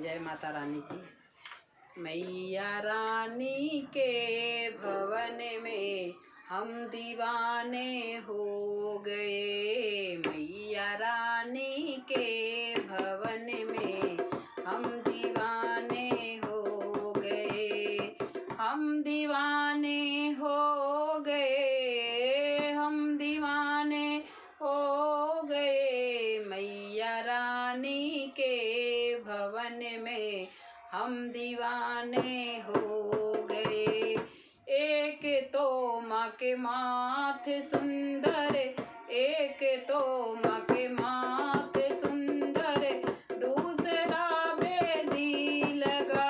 जय माता रानी की। मैया रानी के भवन में हम दीवाने हो गए। मैया रानी के भवन में हम दीवाने हो गए। हम दीवाने हो गए। हम दीवाने हो गए। मैया रानी के भवन में हम दीवाने हो गए। एक तो माँ के माथे सुंदर, एक तो माँ के माथे सुंदर, दूसरा बेदी लगा।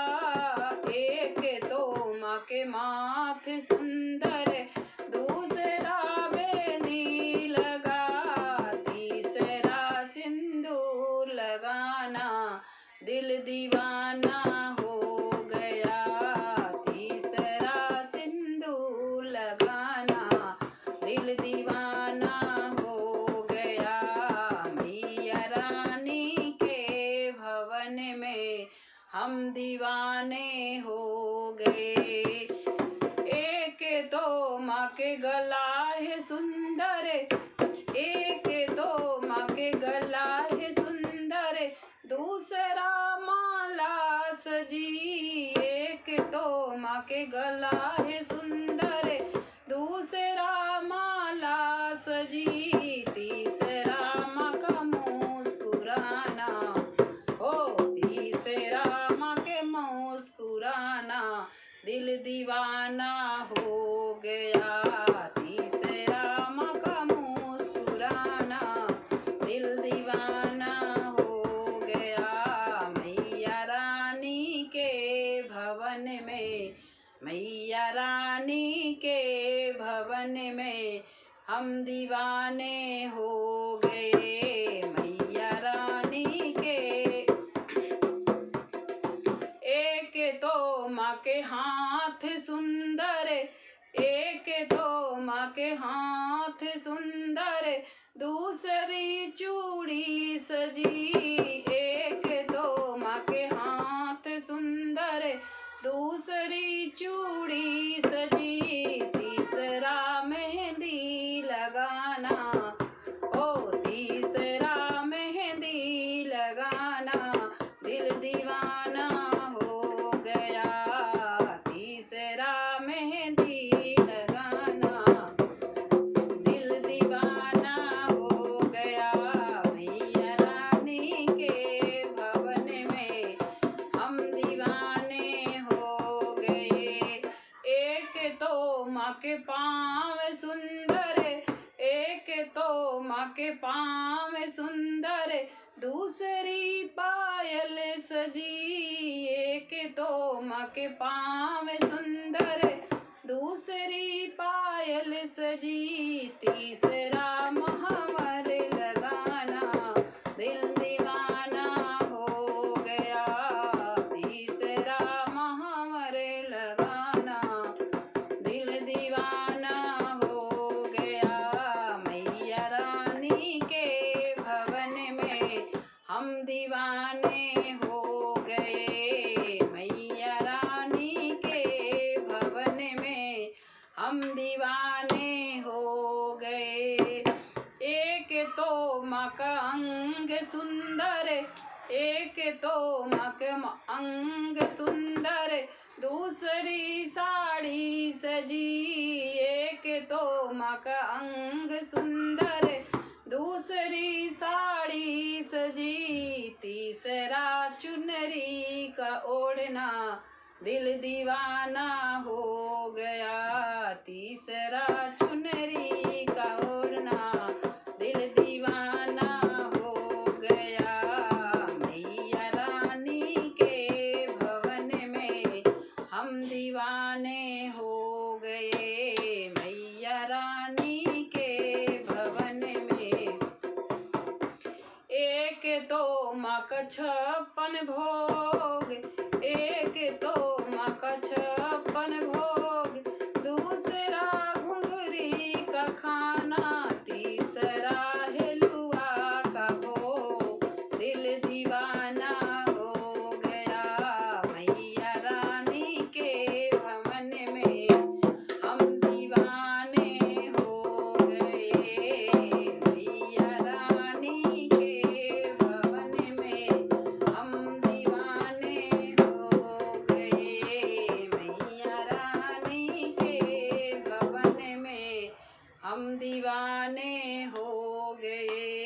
एक तो माँ के माथे सुंदर, दूसरा बेदी लगा, तीसरा सिंदूर लगाना दिल दीवाना हो गया। तीसरा सिंदूर लगाना दिल दीवाना हो गया। मैया रानी के भवन में हम दीवाने हो गए। एक तो माँ के गला है सुंदर, एक तो माँ के गला है सुंदर, दूसरा माला सजी। एक तो माँ के गला है सुंदर, दूसरा माला सजी, तीसरा माँ का मुस्कुराना हो, तीसरा माँ के मुस्कुराना दिल दीवाना हो गया। तीसरा माँ का मुस्कुराना दिल दीवाना हो गया। मैया रानी के भवन में, मैया रानी के भवन में हम दीवाने हो गए। मैया रानी के एक तो माँ के हाथ सुंदर, एक तो माँ के हाथ सुंदर, दूसरी चूड़ी सजी। एक तो माँ के हाथ सुंदर, दूसरी चूड़ी सजी, तीसरा मेहंदी लगाना ओ, तीसरा मेहंदी लगाना दिल दीवाना हो गया। तीसरा मेहंदी लगाना दिल दीवाना हो गया। मैया रानी के भवन में हम दीवाने हो गए। एक तो माँ के पाँव सुंदर, एक तो माँ के पाँव सुंदर, दूसरी पायल सजी। एक तो माँ के पाँव सुंदर, दूसरी पायल सजी, तीसरा महावर लगाना दिल दीवाना हो गया। तीसरा महावर लगाना दिल दीवाना हो गया। मैया रानी के भवन में हम दीवाने हो गए। मैया रानी के भवन में हम दीवाने हो गए। एक तो माँ का अंग सुंदर, एक तो माँ का अंग सुंदर, दूसरी साड़ी सजी। एक तो माँ का अंग सुंदर, दूसरी साड़ी सजी, तीसरा चुनरी का ओढ़ना दिल दीवाना हो गया। तीसरा चुनरी का ओढ़ना दिल दीवाना हो गया। मैया रानी के भवन में हम दीवाने हो गए। मैया रानी के भवन में एक तो माँ का 56 भोग, एक तो माँ का 56 भोग, दूसरा घुंघरी का खाना, तीसरा हलवा का भोग दिल दीवाना हो गया। दीवाने हो गए।